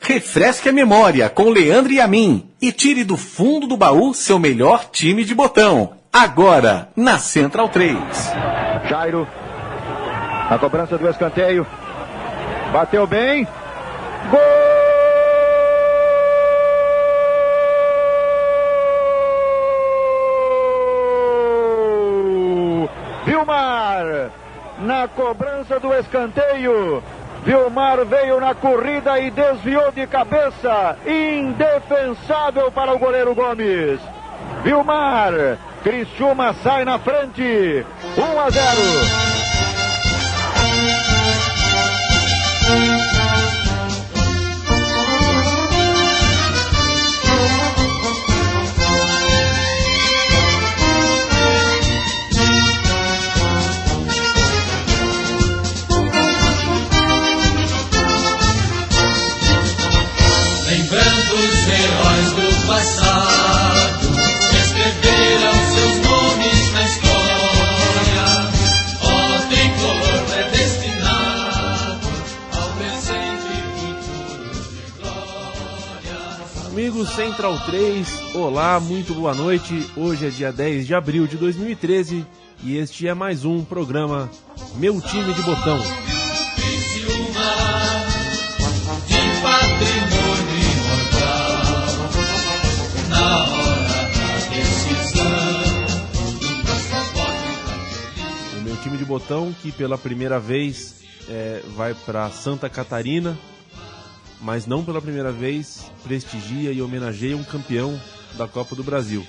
Refresque a memória com Leandro e Amin e tire do fundo do baú seu melhor time de botão. Agora, na Central 3. Jairo, a cobrança do escanteio. Bateu bem. Gol! Vilmar, na cobrança do escanteio. Vilmar veio na corrida e desviou de cabeça. Indefensável para o goleiro Gomes. Vilmar, Criciúma sai na frente. 1-0. Lembrando os heróis do passado, escreveram seus nomes na história. Ó tricolor predestinado ao presente futuro de glória. Amigos Central 3, olá, muito boa noite. Hoje é dia 10 de abril de 2013 e este é mais um programa Meu Time de Botão. Time de botão que pela primeira vez vai para Santa Catarina, mas não pela primeira vez prestigia e homenageia um campeão da Copa do Brasil.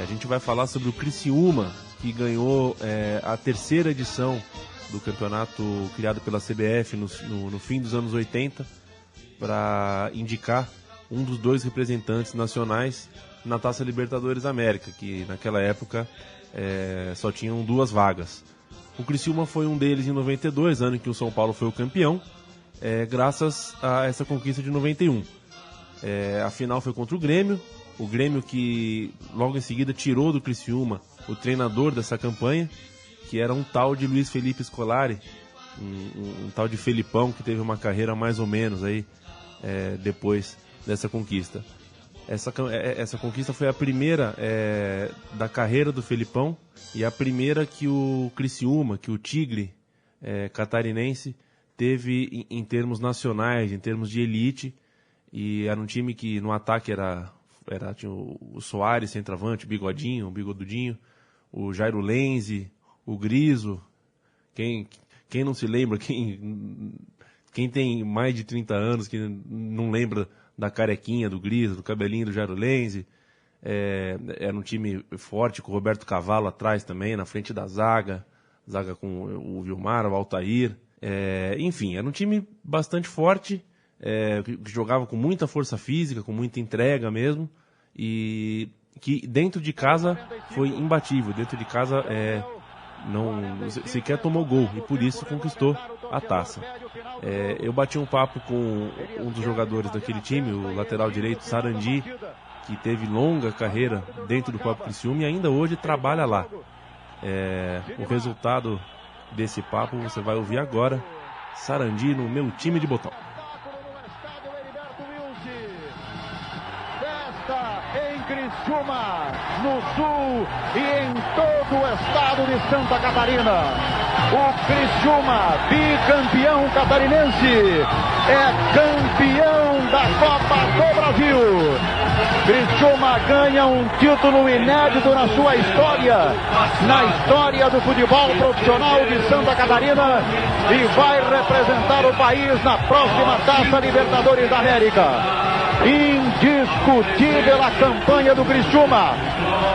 A gente vai falar sobre o Criciúma, que ganhou a terceira edição do campeonato criado pela CBF no fim dos anos 80 para indicar um dos dois representantes nacionais na Taça Libertadores da América, que naquela época só tinham 2 vagas. O Criciúma foi um deles em 92, ano em que o São Paulo foi o campeão, graças a essa conquista de 91. A final foi contra o Grêmio que logo em seguida tirou do Criciúma o treinador dessa campanha, que era um tal de Luiz Felipe Scolari, um tal de Felipão, que teve uma carreira mais ou menos aí depois dessa conquista. Essa conquista foi a primeira da carreira do Felipão e a primeira que o Criciúma, que o Tigre catarinense teve em termos nacionais, em termos de elite. E era um time que no ataque tinha o Soares, centroavante, o Bigodudinho, o Jairo Lenzi, o Griso. Quem não se lembra, quem tem mais de 30 anos, que não lembra da carequinha do Griso, do cabelinho do Jairo Lenzi. Era um time forte, com o Roberto Cavalo atrás também, na frente da zaga com o Vilmar, o Altair. Enfim, era um time bastante forte, que jogava com muita força física, com muita entrega mesmo, e que dentro de casa foi imbatível. Dentro de casa não sequer tomou gol e por isso conquistou a taça. Eu bati um papo com um dos jogadores daquele time, o lateral direito Sarandi, que teve longa carreira dentro do próprio Criciúma e ainda hoje trabalha lá. O resultado desse papo você vai ouvir agora. Sarandi no Meu Time de Botão. Em Criciúma, no sul e em todo o estado de Santa Catarina. O Criciúma, bicampeão catarinense, é campeão da Copa do Brasil. Criciúma ganha um título inédito na sua história, na história do futebol profissional de Santa Catarina, e vai representar o país na próxima Taça Libertadores da América. Indiscutível a campanha do Criciúma,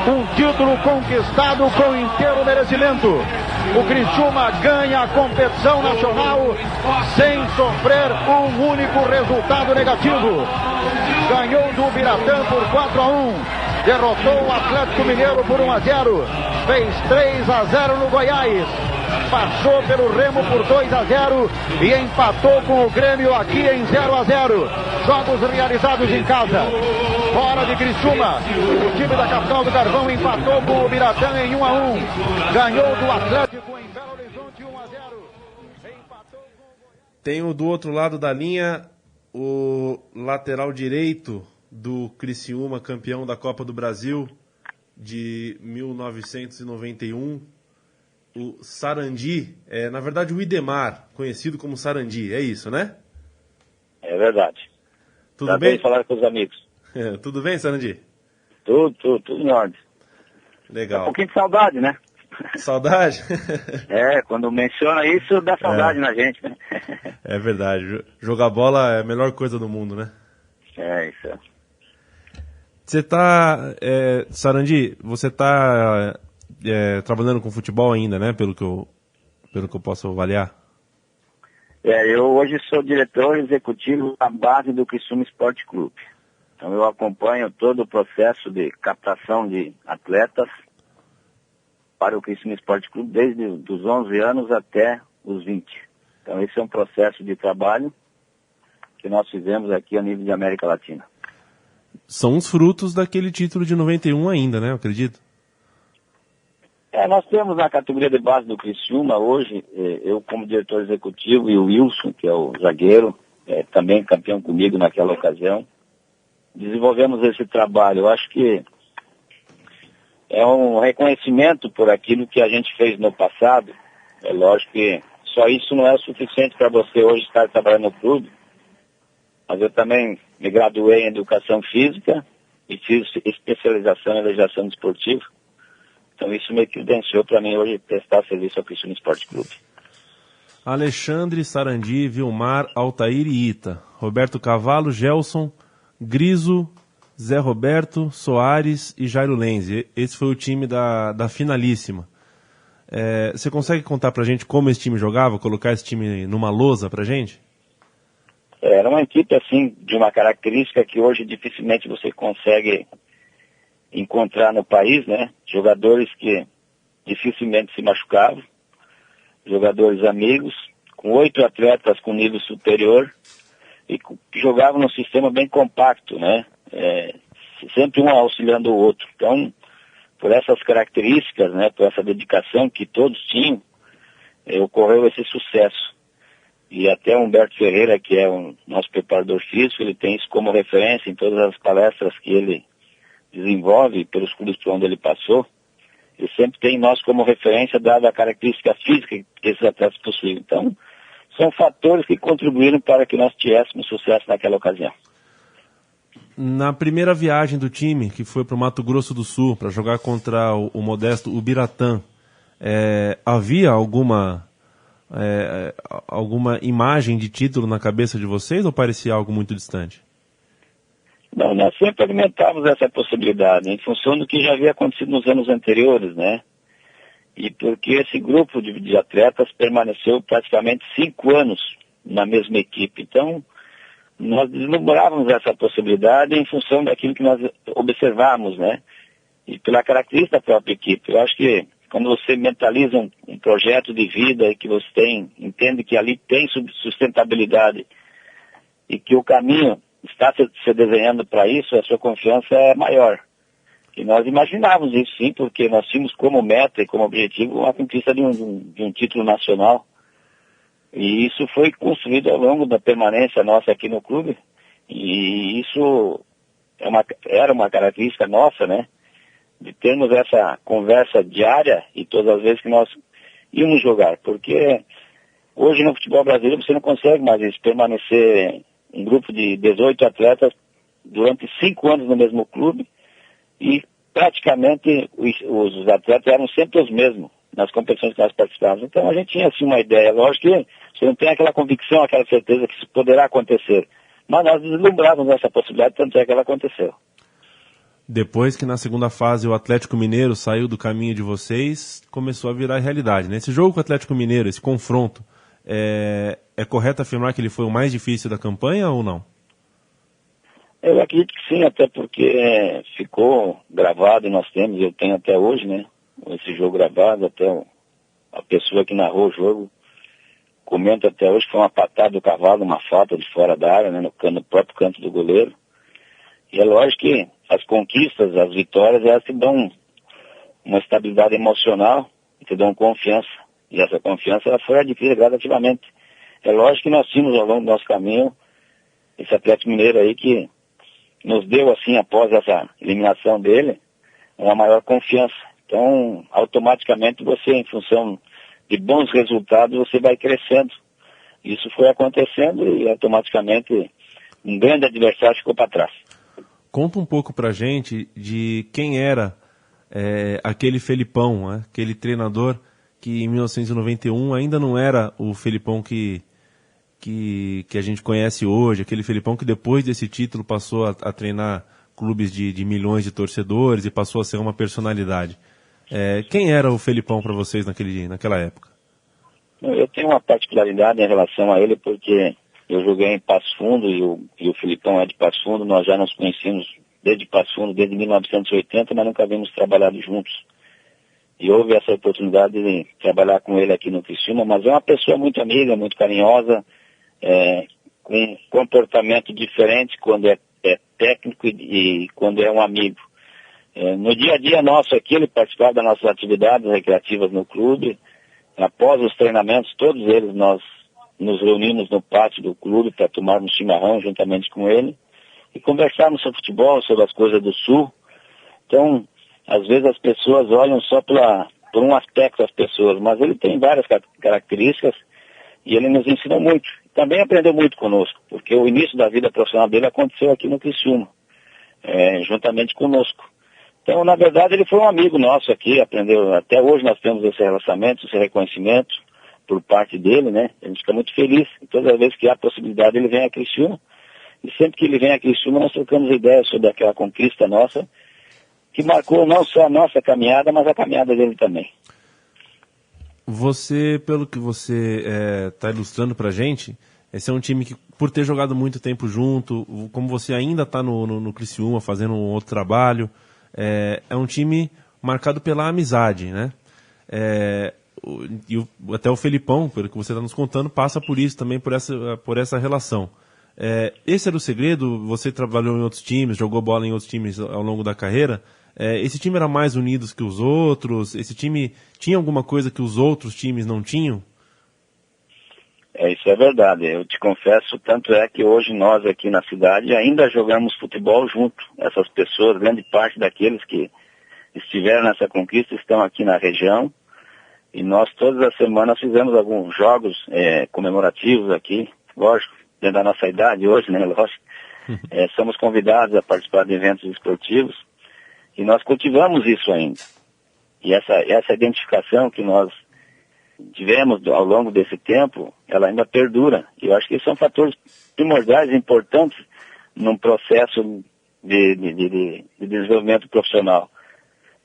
um título conquistado com inteiro merecimento. O Criciúma ganha a competição nacional sem sofrer um único resultado negativo. Ganhou do Ubiratã por 4-1, derrotou o Atlético Mineiro por 1-0, fez 3-0 no Goiás, passou pelo Remo por 2-0 e empatou com o Grêmio aqui em 0-0. Jogos realizados em casa. Fora de Criciúma, o time da capital do Carvão empatou com o Ubiratã em 1-1. Ganhou do Atlético em Belo Horizonte 1-0. Tenho do outro lado da linha o lateral direito do Criciúma, campeão da Copa do Brasil de 1991, o Sarandi, na verdade o Idemar, conhecido como Sarandi, é isso, né? É verdade. Tudo bem? Falar com os amigos. Tudo bem, Sarandi? Tudo em ordem. Legal. Um pouquinho de saudade, né? Saudade? Quando menciona isso, dá saudade na gente, né? É verdade. Jogar bola é a melhor coisa do mundo, né? Isso é. Você tá, Sarandi, você tá trabalhando com futebol ainda, né? Pelo que eu posso avaliar. Eu hoje sou diretor executivo da base do Criciúma Esporte Clube. Então eu acompanho todo o processo de captação de atletas para o Criciúma Esporte Clube desde os 11 anos até os 20. Então esse é um processo de trabalho que nós fizemos aqui a nível de América Latina. São os frutos daquele título de 91 ainda, né? Eu acredito. Nós temos na categoria de base do Criciúma hoje, eu como diretor executivo e o Wilson, que é o zagueiro, também campeão comigo naquela ocasião, desenvolvemos esse trabalho. Eu acho que é um reconhecimento por aquilo que a gente fez no passado. É lógico que só isso não é o suficiente para você hoje estar trabalhando no clube, mas eu também me graduei em Educação Física e fiz especialização em Legislação Desportiva. Então isso me credenciou para mim hoje prestar serviço ao Criciúma Esporte Clube. Alexandre, Sarandi, Vilmar, Altair e Ita. Roberto Cavalo, Gelson, Griso, Zé Roberto, Soares e Jairo Lenzi. Esse foi o time da finalíssima. Você consegue contar pra gente como esse time jogava, colocar esse time numa lousa pra gente? Era uma equipe assim, de uma característica que hoje dificilmente você consegue encontrar no país, né? Jogadores que dificilmente se machucavam, jogadores amigos, com 8 atletas com nível superior e que jogavam num sistema bem compacto, né? Sempre um auxiliando o outro. Então, por essas características, né? Por essa dedicação que todos tinham, ocorreu esse sucesso. E até o Humberto Ferreira, que é o nosso preparador físico, ele tem isso como referência em todas as palestras que ele desenvolve pelos clubes por onde ele passou. Ele sempre tem nós como referência, dada a característica física que esses atletas possuem. Então, são fatores que contribuíram para que nós tivéssemos sucesso naquela ocasião. Na primeira viagem do time, que foi para o Mato Grosso do Sul, para jogar contra o modesto Ubiratã, havia alguma imagem de título na cabeça de vocês ou parecia algo muito distante? Não, nós sempre alimentávamos essa possibilidade, em função do que já havia acontecido nos anos anteriores, né? E porque esse grupo de atletas permaneceu praticamente 5 anos na mesma equipe. Então, nós deslumbrávamos essa possibilidade em função daquilo que nós observávamos, né? E pela característica da própria equipe. Eu acho que quando você mentaliza um projeto de vida e que você entende que ali tem sustentabilidade e que o caminho está se desenhando para isso, a sua confiança é maior. E nós imaginávamos isso sim, porque nós tínhamos como meta e como objetivo a conquista de um título nacional. E isso foi construído ao longo da permanência nossa aqui no clube. E isso era uma característica nossa, né? De termos essa conversa diária e todas as vezes que nós íamos jogar. Porque hoje no futebol brasileiro você não consegue mais isso, permanecer um grupo de 18 atletas durante 5 anos no mesmo clube e praticamente os atletas eram sempre os mesmos nas competições que nós participávamos. Então a gente tinha assim uma ideia, lógico que você não tem aquela convicção, aquela certeza que isso poderá acontecer, mas nós deslumbrávamos essa possibilidade, tanto é que ela aconteceu. Depois que na segunda fase o Atlético Mineiro saiu do caminho de vocês, começou a virar realidade, né? Esse jogo com o Atlético Mineiro, esse confronto, é correto afirmar que ele foi o mais difícil da campanha ou não? Eu acredito que sim, até porque ficou gravado e nós temos, eu tenho até hoje, né? Esse jogo gravado, até a pessoa que narrou o jogo comenta até hoje que foi uma patada do cavalo, uma falta de fora da área, né? No próprio canto do goleiro. E é lógico que as conquistas, as vitórias, elas te dão uma estabilidade emocional e te dão confiança. E essa confiança ela foi adquirida gradativamente. É lógico que nós tínhamos ao longo do nosso caminho esse Atlético Mineiro aí que nos deu, assim, após essa eliminação dele, uma maior confiança. Então, automaticamente você, em função de bons resultados, você vai crescendo. Isso foi acontecendo e automaticamente um grande adversário ficou para trás. Conta um pouco pra gente de quem era aquele Felipão, né? Aquele treinador que em 1991 ainda não era o Felipão que a gente conhece hoje, aquele Felipão que depois desse título passou a treinar clubes de milhões de torcedores e passou a ser uma personalidade. Quem era o Felipão para vocês naquela época? Eu tenho uma particularidade em relação a ele, porque eu joguei em Passo Fundo e o Felipão é de Passo Fundo. Nós já nos conhecemos desde Passo Fundo, desde 1980, mas nunca havíamos trabalhado juntos. E houve essa oportunidade de trabalhar com ele aqui no Criciúma, mas é uma pessoa muito amiga, muito carinhosa, com um comportamento diferente quando é técnico e quando é um amigo. No dia a dia nosso aqui, ele participava das nossas atividades recreativas no clube. Após os treinamentos, todos eles, nós nos reunimos no pátio do clube para tomarmos chimarrão juntamente com ele e conversarmos sobre futebol, sobre as coisas do Sul. Então, às vezes as pessoas olham só por um aspecto das pessoas, mas ele tem várias características e ele nos ensinou muito. Também aprendeu muito conosco, porque o início da vida profissional dele aconteceu aqui no Criciúma, juntamente conosco. Então, na verdade, ele foi um amigo nosso aqui, aprendeu, até hoje nós temos esse relacionamento, esse reconhecimento por parte dele, né? A gente fica muito feliz. E todas as vezes que há possibilidade, ele vem a Criciúma. E sempre que ele vem a Criciúma, nós trocamos ideias sobre aquela conquista nossa, que marcou não só a nossa caminhada, mas a caminhada dele também. Você, pelo que você está ilustrando pra gente, esse é um time que, por ter jogado muito tempo junto, como você ainda está no Criciúma fazendo um outro trabalho, é um time marcado pela amizade, né? Até o Felipão, pelo que você está nos contando, passa por isso também, por essa relação. Esse era o segredo? Você trabalhou em outros times, jogou bola em outros times ao longo da carreira. Esse time era mais unido que os outros? Esse time tinha alguma coisa que os outros times não tinham? Isso é verdade. Eu te confesso, tanto é que hoje nós aqui na cidade ainda jogamos futebol junto. Essas pessoas, grande parte daqueles que estiveram nessa conquista estão aqui na região. E nós todas as semanas fizemos alguns jogos comemorativos aqui, lógico, dentro da nossa idade hoje, né, lógico. Somos convidados a participar de eventos esportivos e nós cultivamos isso ainda. E essa identificação que nós tivemos ao longo desse tempo, ela ainda perdura. E eu acho que são fatores primordiais e importantes num processo de desenvolvimento profissional.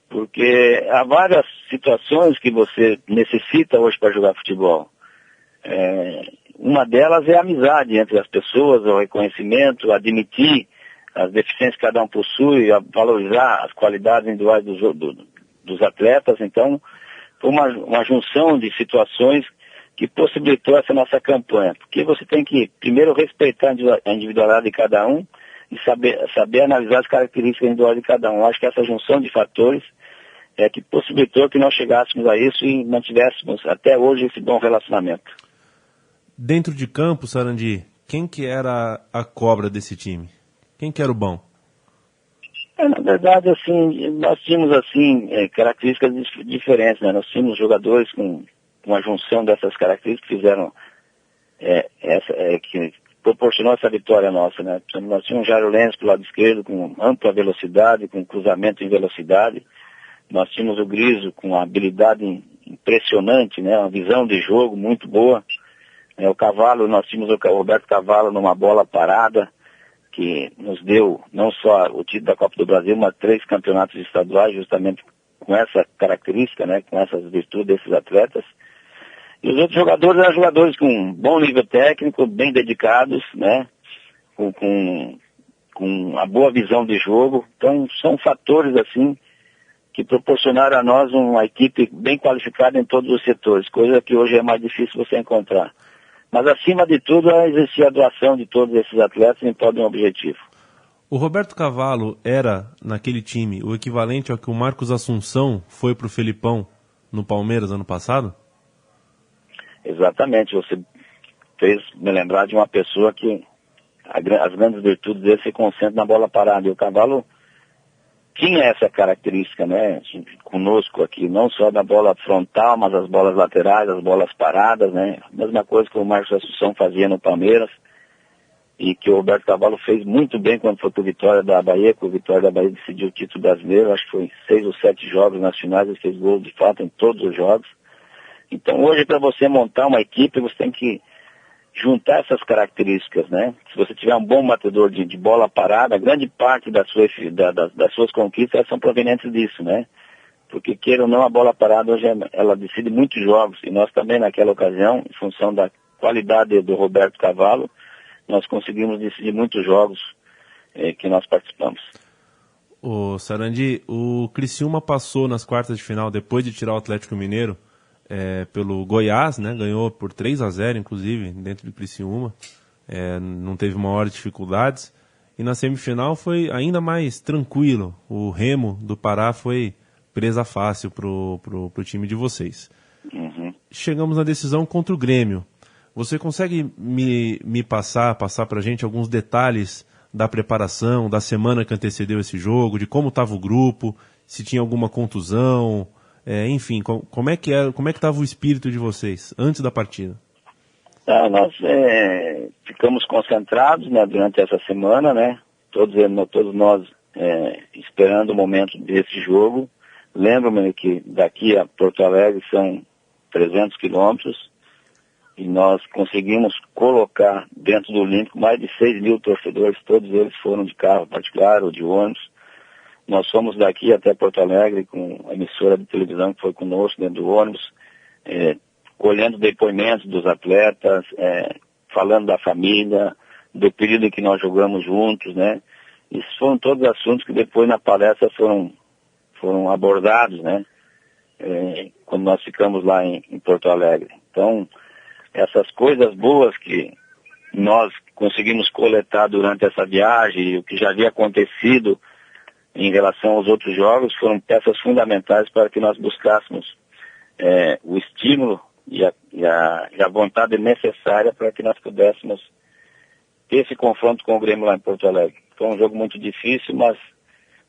Porque há várias situações que você necessita hoje para jogar futebol. Uma delas é a amizade entre as pessoas, o reconhecimento, admitir as deficiências que cada um possui, valorizar as qualidades individuais dos atletas. Então, foi uma junção de situações que possibilitou essa nossa campanha. Porque você tem que, primeiro, respeitar a individualidade de cada um e saber analisar as características individuais de cada um. Eu acho que essa junção de fatores que possibilitou que nós chegássemos a isso e mantivéssemos até hoje esse bom relacionamento. Dentro de campo, Sarandi, quem que era a cobra desse time? Quem que era o bom? Na verdade, assim, nós tínhamos, assim, características diferentes, né? Nós tínhamos jogadores com uma junção dessas características que fizeram, que proporcionou essa vitória nossa, né? Nós tínhamos um Jairo Lenz pro lado esquerdo com ampla velocidade, com cruzamento em velocidade. Nós tínhamos o Griso com uma habilidade impressionante, né? Uma visão de jogo muito boa. O Cavalo, nós tínhamos o Roberto Cavalo numa bola parada, que nos deu não só o título da Copa do Brasil, mas 3 campeonatos estaduais, justamente com essa característica, né? Com essas virtudes desses atletas. E os outros jogadores eram jogadores com bom nível técnico, bem dedicados, né? Com a boa visão de jogo. Então, são fatores, assim, que proporcionaram a nós uma equipe bem qualificada em todos os setores, coisa que hoje é mais difícil você encontrar. Mas, acima de tudo, existia a doação de todos esses atletas em prol de um objetivo. O Roberto Cavalo era, naquele time, o equivalente ao que o Marcos Assunção foi para o Felipão no Palmeiras ano passado? Exatamente. Você fez me lembrar de uma pessoa que as grandes virtudes dele se concentram na bola parada. E o Cavalo tinha essa característica, né, conosco aqui, não só da bola frontal, mas as bolas laterais, as bolas paradas, né, mesma coisa que o Marcos Assunção fazia no Palmeiras, e que o Roberto Cavalo fez muito bem quando foi pro Vitória da Bahia, que o Vitória da Bahia decidiu o título brasileiro, acho que foi 6 ou 7 jogos nacionais, ele fez gol de fato em todos os jogos. Então hoje, para você montar uma equipe, você tem que juntar essas características, né? Se você tiver um bom batedor de bola parada, grande parte das suas conquistas são provenientes disso, né? Porque, queira ou não, a bola parada hoje ela decide muitos jogos, e nós também naquela ocasião, em função da qualidade do Roberto Cavalo, nós conseguimos decidir muitos jogos que nós participamos. O Sarandi, o Criciúma passou nas quartas de final, depois de tirar o Atlético Mineiro, pelo Goiás, né? Ganhou por 3-0, inclusive, dentro do Criciúma. Não teve maiores dificuldades. E na semifinal foi ainda mais tranquilo. O Remo do Pará foi presa fácil pro time de vocês. Uhum. Chegamos na decisão contra o Grêmio. Você consegue me passar pra gente alguns detalhes da preparação, da semana que antecedeu esse jogo, de como estava o grupo, se tinha alguma contusão, enfim, como é que estava o espírito de vocês antes da partida? Nós ficamos concentrados, né, durante essa semana, né, todos nós esperando o momento desse jogo. Lembro-me que daqui a Porto Alegre são 300 quilômetros, e nós conseguimos colocar dentro do Olímpico mais de 6 mil torcedores, todos eles foram de carro particular ou de ônibus. Nós fomos daqui até Porto Alegre com a emissora de televisão que foi conosco dentro do ônibus, colhendo depoimentos dos atletas, falando da família, do período em que nós jogamos juntos, né? Esses foram todos assuntos que depois na palestra foram abordados, né? Quando nós ficamos lá em Porto Alegre. Então, essas coisas boas que nós conseguimos coletar durante essa viagem, e o que já havia acontecido em relação aos outros jogos, foram peças fundamentais para que nós buscássemos o estímulo e a vontade necessária para que nós pudéssemos ter esse confronto com o Grêmio lá em Porto Alegre. Foi um jogo muito difícil, mas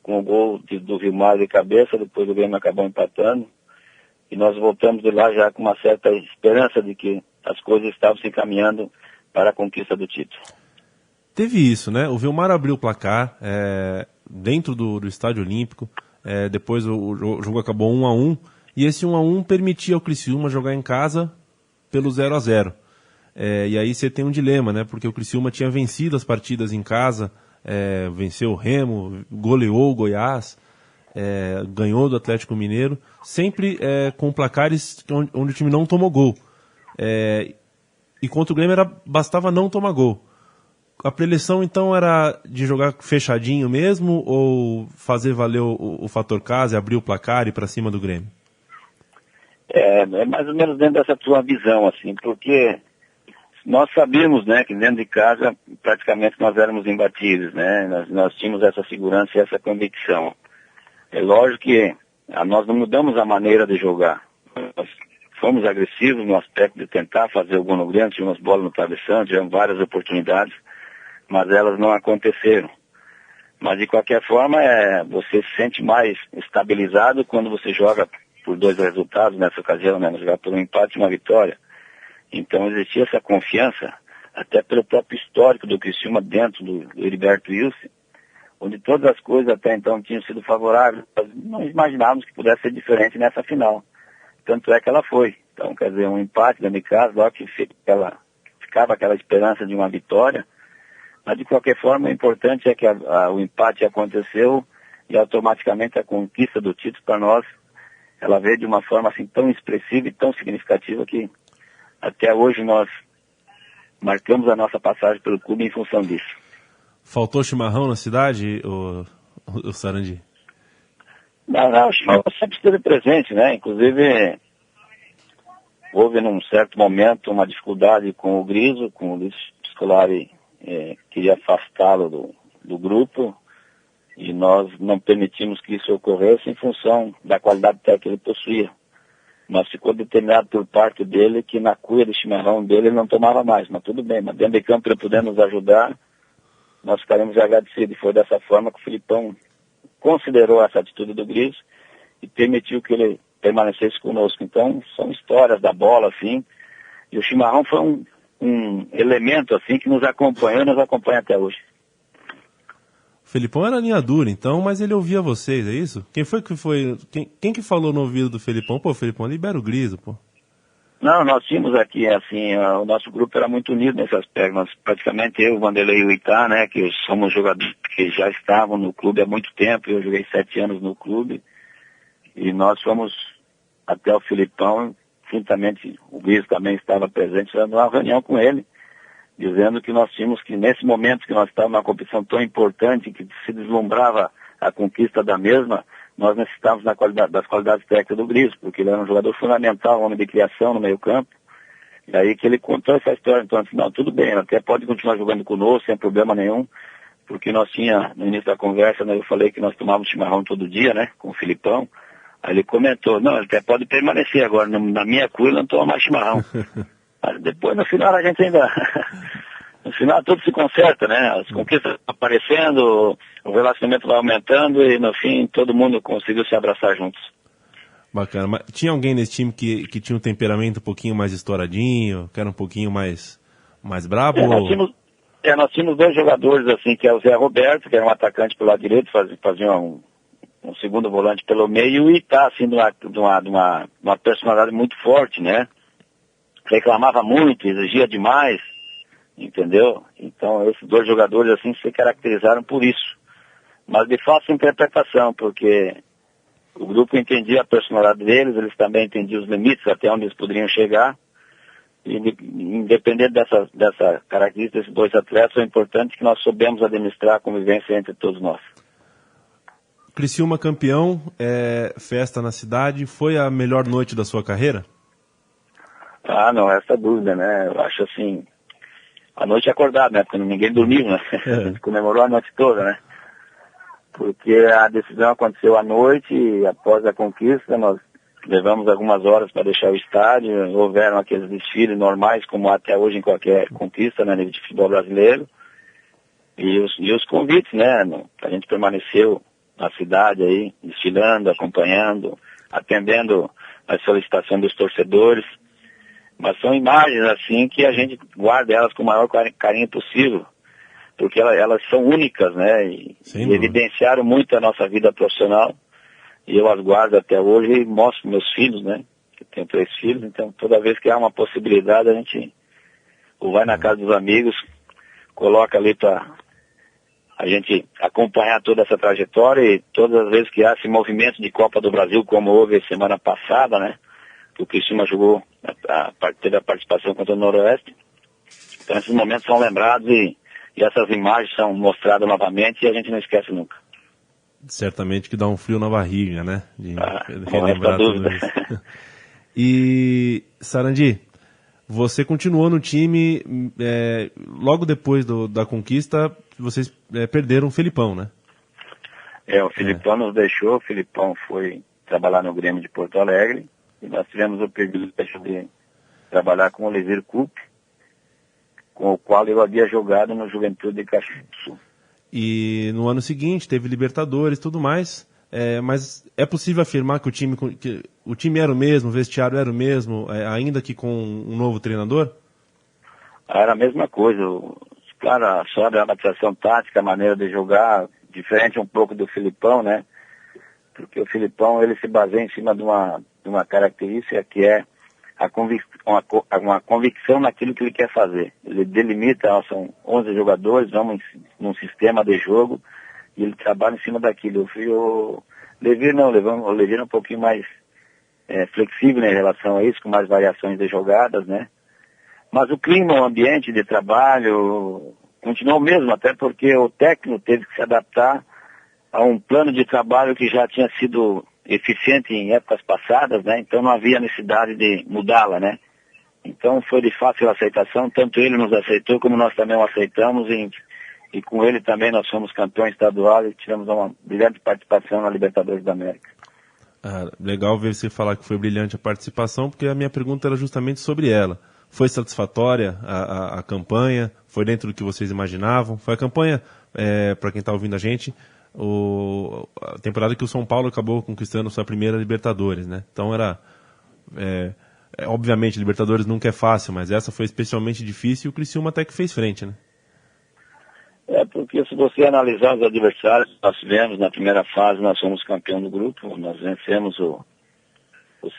com o gol do Vilmar de cabeça, depois o Grêmio acabou empatando, e nós voltamos de lá já com uma certa esperança de que as coisas estavam se encaminhando para a conquista do título. Teve isso, né? O Vilmar abriu o placar dentro do Estádio Olímpico, depois o jogo acabou 1-1, e esse 1-1 permitia ao Criciúma jogar em casa pelo 0-0. E aí você tem um dilema, né? Porque o Criciúma tinha vencido as partidas em casa, venceu o Remo, goleou o Goiás, ganhou do Atlético Mineiro, sempre com placares onde o time não tomou gol. E contra o Grêmio bastava não tomar gol. A preleção então era de jogar fechadinho mesmo, ou fazer valer o fator casa, abrir o placar e ir para cima do Grêmio? É mais ou menos dentro dessa tua visão, assim, porque nós sabíamos, né, que dentro de casa praticamente nós éramos imbatíveis, né, nós tínhamos essa segurança e essa convicção. É lógico que nós não mudamos a maneira de jogar. Nós fomos agressivos no aspecto de tentar fazer o gol no Grêmio, tínhamos bola no travessão, tivemos várias oportunidades, mas elas não aconteceram. Mas de qualquer forma, você se sente mais estabilizado quando você joga por 2 resultados, nessa ocasião, né, jogar por um empate e uma vitória. Então existia essa confiança, até pelo próprio histórico do Criciúma dentro do Heriberto Wilson, onde todas as coisas até então tinham sido favoráveis. Nós não imaginávamos que pudesse ser diferente nessa final. Tanto é que ela foi. Então, quer dizer, um empate da casa, logo que ficava aquela esperança de uma vitória. Mas, de qualquer forma, o importante é que o empate aconteceu e automaticamente a conquista do título para nós, ela veio de uma forma assim tão expressiva e tão significativa que até hoje nós marcamos a nossa passagem pelo clube em função disso. Faltou chimarrão na cidade, o Sarandi? Não, o chimarrão sempre esteve presente, né? Inclusive, houve num certo momento uma dificuldade com o Griso Scolari queria afastá-lo do grupo, e nós não permitimos que isso ocorresse em função da qualidade técnica que ele possuía. Mas ficou determinado por parte dele que na cuia de chimarrão dele ele não tomava mais, mas tudo bem, mas dentro de campo ele puder nos ajudar, nós ficaremos agradecidos. E foi dessa forma que o Filipão considerou essa atitude do Gris e permitiu que ele permanecesse conosco. Então, são histórias da bola, assim, e o chimarrão foi um elemento, assim, que nos acompanhou e nos acompanha até hoje. O Felipão era linha dura, então, mas ele ouvia vocês, é isso? Quem que falou no ouvido do Felipão? Pô, Felipão, libera o Griso, pô. Não, nós tínhamos aqui, assim, o nosso grupo era muito unido nesse aspecto. Nós, praticamente eu, o Vanderlei e o Itá, né, que somos jogadores que já estavam no clube há muito tempo. Eu joguei 7 anos no clube. E nós fomos até o Felipão, juntamente o Griso também estava presente, fazendo uma reunião com ele, dizendo que nós tínhamos que, nesse momento que nós estávamos numa competição tão importante, que se deslumbrava a conquista da mesma, nós necessitávamos das qualidades técnicas do Gris, porque ele era um jogador fundamental, um homem de criação no meio campo. E aí que ele contou essa história. Então, assim, não, tudo bem, até pode continuar jogando conosco, sem problema nenhum, porque nós tinha, no início da conversa, né, eu falei que nós tomávamos chimarrão todo dia, né, com o Filipão. Aí ele comentou, não, ele até pode permanecer agora, na minha cura ele não toma mais chimarrão. Mas depois, no final, a gente ainda... No final tudo se conserta, né? As conquistas aparecendo, o relacionamento vai aumentando e no fim todo mundo conseguiu se abraçar juntos. Bacana. Mas tinha alguém nesse time que tinha um temperamento um pouquinho mais estouradinho, que era um pouquinho mais brabo? Nós tínhamos 2 jogadores, assim, que é o Zé Roberto, que era um atacante pelo lado direito, fazia um segundo volante pelo meio, e tá, assim, de uma personalidade muito forte, né? Reclamava muito, exigia demais. Entendeu? Então, esses 2 jogadores, assim, se caracterizaram por isso. Mas de fácil interpretação, porque o grupo entendia a personalidade deles, eles também entendiam os limites, até onde eles poderiam chegar. E, independente dessa característica desses 2 atletas, é importante que nós soubemos administrar a convivência entre todos nós. Criciúma campeão, festa na cidade, foi a melhor noite da sua carreira? Ah, não, essa dúvida, né? Eu acho assim... A noite acordada, né? Porque ninguém dormiu, né? A gente comemorou a noite toda, né? Porque a decisão aconteceu à noite e após a conquista nós levamos algumas horas para deixar o estádio. Houveram aqueles desfiles normais, como até hoje em qualquer conquista, né? De futebol brasileiro. E os convites, né? A gente permaneceu na cidade aí, desfilando, acompanhando, atendendo as solicitações dos torcedores. Mas são imagens, assim, que a gente guarda elas com o maior carinho possível, porque elas são únicas, né, e evidenciaram muito a nossa vida profissional, e eu as guardo até hoje e mostro meus filhos, né, que eu tenho 3 filhos, então toda vez que há uma possibilidade a gente ou vai na casa dos amigos, coloca ali para a gente acompanhar toda essa trajetória, e todas as vezes que há esse movimento de Copa do Brasil, como houve semana passada, né, o Criciúma jogou, teve a participação contra o Noroeste. Então esses momentos são lembrados e essas imagens são mostradas novamente e a gente não esquece nunca. Certamente que dá um frio na barriga, né? De relembrar tudo isso. E, Sarandi, você continuou no time, logo depois da conquista, vocês perderam o Felipão, né? O Felipão nos deixou, o Felipão foi trabalhar no Grêmio de Porto Alegre. E nós tivemos o privilégio de trabalhar com o Oliveira Coupe, com o qual eu havia jogado no Juventude de Caxias do Sul. E no ano seguinte teve Libertadores e tudo mais, mas é possível afirmar que o time era o mesmo, o vestiário era o mesmo, ainda que com um novo treinador? Era a mesma coisa. Claro, só a adaptação tática, a maneira de jogar, diferente um pouco do Filipão, né? Porque o Filipão, ele se baseia em cima de uma característica que é uma convicção naquilo que ele quer fazer. Ele delimita, são 11 jogadores, vamos num sistema de jogo, e ele trabalha em cima daquilo. O Levir é um pouquinho mais flexível em relação a isso, com mais variações de jogadas, né? Mas o clima, o ambiente de trabalho continuou o mesmo, até porque o técnico teve que se adaptar a um plano de trabalho que já tinha sido eficiente em épocas passadas, né? Então não havia necessidade de mudá-la, né? Então foi de fácil aceitação, tanto ele nos aceitou como nós também o aceitamos, e com ele também nós fomos campeões estaduais e tivemos uma brilhante participação na Libertadores da América. Legal ver você falar que foi brilhante a participação, porque a minha pergunta era justamente sobre ela. Foi satisfatória a campanha? Foi dentro do que vocês imaginavam? Foi a campanha, para quem está ouvindo a gente, a temporada que o São Paulo acabou conquistando sua primeira Libertadores, né? Então obviamente, Libertadores nunca é fácil, mas essa foi especialmente difícil e o Criciúma até que fez frente, né? Porque se você analisar os adversários que nós tivemos na primeira fase, nós fomos campeão do grupo, nós vencemos o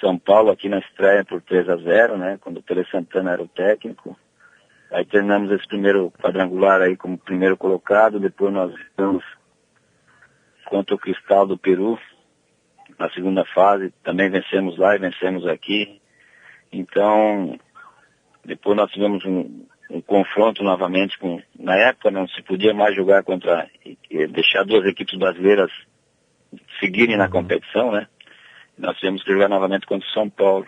São Paulo aqui na estreia por 3-0, né? Quando o Tele Santana era o técnico. Aí terminamos esse primeiro quadrangular aí como primeiro colocado, depois nós estamos contra o Cristal do Peru, na segunda fase, também vencemos lá e vencemos aqui. Então, depois nós tivemos um confronto novamente na época não se podia mais jogar deixar duas equipes brasileiras seguirem na competição, né? Nós tivemos que jogar novamente contra o São Paulo.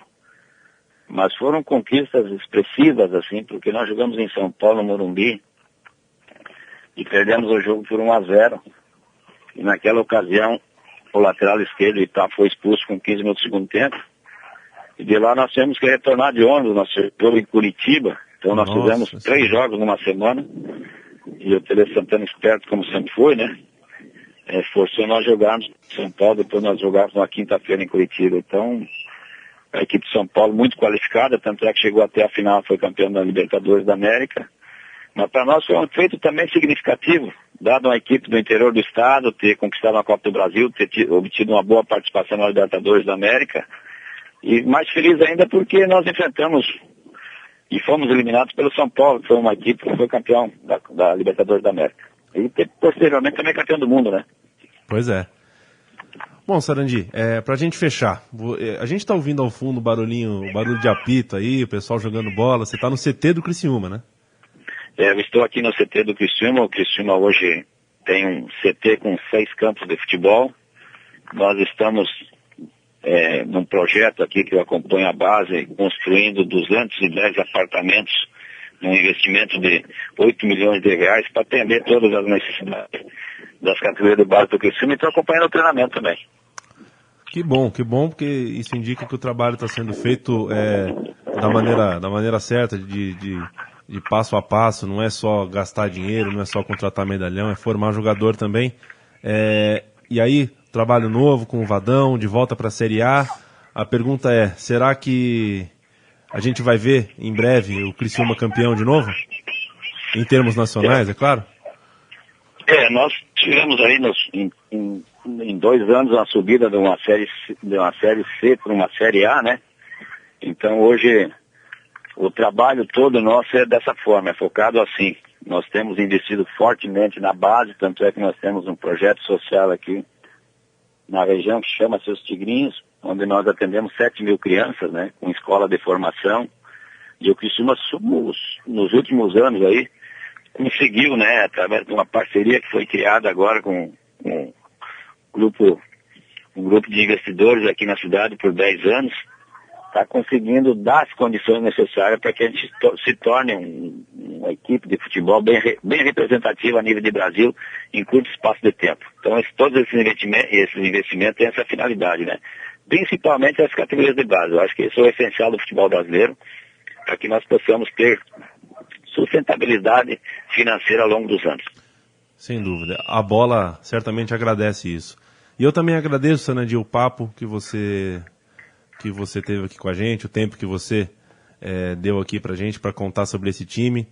Mas foram conquistas expressivas, assim, porque nós jogamos em São Paulo, no Morumbi, e perdemos o jogo por 1-0. E naquela ocasião, o lateral esquerdo, Itá, foi expulso com 15 minutos do segundo tempo. E de lá nós tivemos que retornar de ônibus, nós jogamos em Curitiba. Então nós fizemos 3 jogos numa semana. E o Tele Santana, esperto como sempre foi, né? Forçou nós jogarmos em São Paulo, depois nós jogávamos na quinta-feira em Curitiba. Então, a equipe de São Paulo muito qualificada, tanto é que chegou até a final, foi campeão da Libertadores da América. Mas para nós foi um feito também significativo, dado uma equipe do interior do estado, ter conquistado a Copa do Brasil, ter obtido uma boa participação na Libertadores da América. E mais feliz ainda porque nós enfrentamos e fomos eliminados pelo São Paulo, que foi uma equipe que foi campeão da Libertadores da América. E posteriormente também campeão do mundo, né? Pois é. Bom, Sarandi, pra gente fechar, a gente tá ouvindo ao fundo o barulho de apito aí, o pessoal jogando bola, você tá no CT do Criciúma, né? Eu estou aqui no CT do Criciúma, o Criciúma hoje tem um CT com 6 campos de futebol. Nós estamos num projeto aqui que eu acompanho a base, construindo 210 apartamentos, num investimento de 8 milhões de reais para atender todas as necessidades das categorias de base do Criciúma e estou acompanhando o treinamento também. Que bom, porque isso indica que o trabalho está sendo feito da maneira certa, de passo a passo, não é só gastar dinheiro, não é só contratar medalhão, é formar jogador também. E aí, trabalho novo com o Vadão, de volta para a Série A. A pergunta é, será que a gente vai ver em breve o Criciúma campeão de novo? Em termos nacionais, é claro? Nós tivemos aí em 2 anos uma subida de uma série C para uma Série A, né? Então hoje o trabalho todo nosso é dessa forma, é focado assim. Nós temos investido fortemente na base, tanto é que nós temos um projeto social aqui na região que chama Seus Tigrinhos, onde nós atendemos 7 mil crianças, né, com escola de formação. E o Criciúma, nos últimos anos aí, conseguiu, né, através de uma parceria que foi criada agora com um grupo de investidores aqui na cidade por 10 anos, está conseguindo dar as condições necessárias para que a gente se torne uma equipe de futebol bem representativa a nível de Brasil em curto espaço de tempo. Então todos esses investimentos têm essa finalidade, né? Principalmente as categorias de base. Eu acho que isso é o essencial do futebol brasileiro, para que nós possamos ter sustentabilidade financeira ao longo dos anos. Sem dúvida. A bola certamente agradece isso. E eu também agradeço, Sarandi, o papo que você teve aqui com a gente, o tempo que você deu aqui pra gente para contar sobre esse time.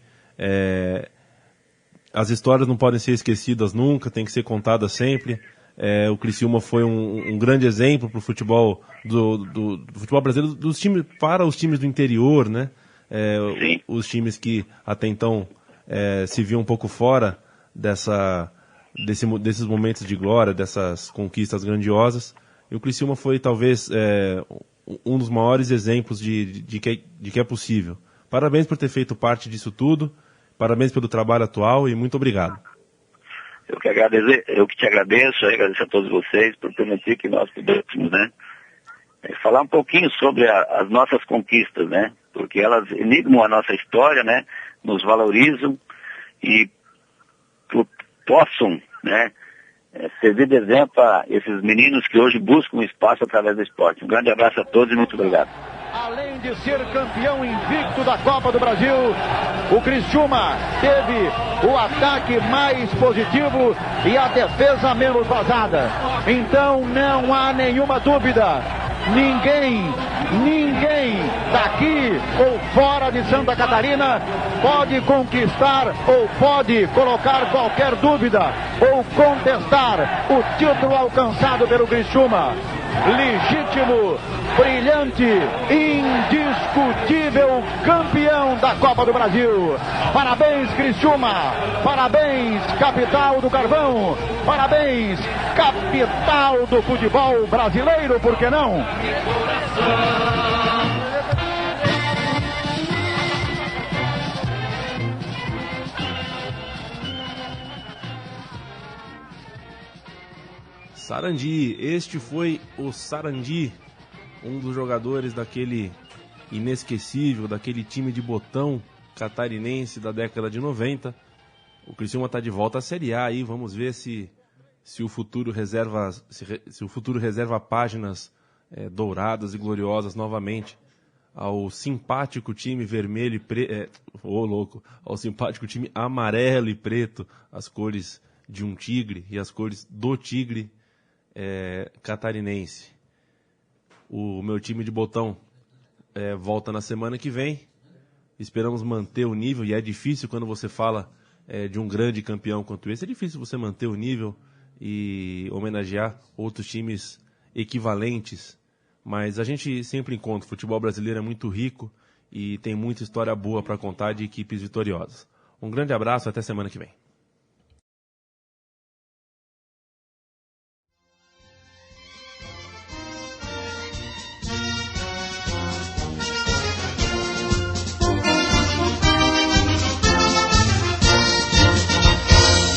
As histórias não podem ser esquecidas nunca, tem que ser contadas sempre. O Criciúma foi um grande exemplo para o futebol do futebol brasileiro, para os times do interior, né? Os times que até então se viam um pouco fora desses momentos de glória, dessas conquistas grandiosas. E o Criciúma foi talvez um dos maiores exemplos de que é possível. Parabéns por ter feito parte disso tudo, parabéns pelo trabalho atual e muito obrigado. Eu que te agradeço a todos vocês por permitir que nós pudéssemos, né, falar um pouquinho sobre as nossas conquistas, né, porque elas enigmam a nossa história, né, nos valorizam e possam, né, servir de exemplo a esses meninos que hoje buscam espaço através do esporte. Um grande abraço a todos e muito obrigado. Além de ser campeão invicto da Copa do Brasil, o Criciúma teve o ataque mais positivo e a defesa menos vazada. Então não há nenhuma dúvida. Ninguém daqui ou fora de Santa Catarina pode conquistar ou pode colocar qualquer dúvida ou contestar o título alcançado pelo Criciúma. Legítimo, brilhante, indiscutível campeão da Copa do Brasil. Parabéns, Criciúma. Parabéns, capital do carvão. Parabéns, capital do futebol brasileiro, por que não? Sarandi, este foi o Sarandi, um dos jogadores daquele inesquecível, daquele time de botão catarinense da década de 90. O Criciúma está de volta à Série A aí, vamos ver se o futuro reserva páginas douradas e gloriosas novamente ao simpático time vermelho e preto, ao simpático time amarelo e preto, as cores de um tigre e as cores do tigre catarinense. O meu time de botão volta na semana que vem. Esperamos manter o nível, e é difícil quando você fala de um grande campeão quanto esse, é difícil você manter o nível e homenagear outros times equivalentes, mas a gente sempre encontra. O futebol brasileiro é muito rico e tem muita história boa para contar de equipes vitoriosas. Um grande abraço, até semana que vem.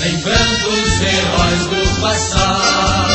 Lembrando os heróis do passado.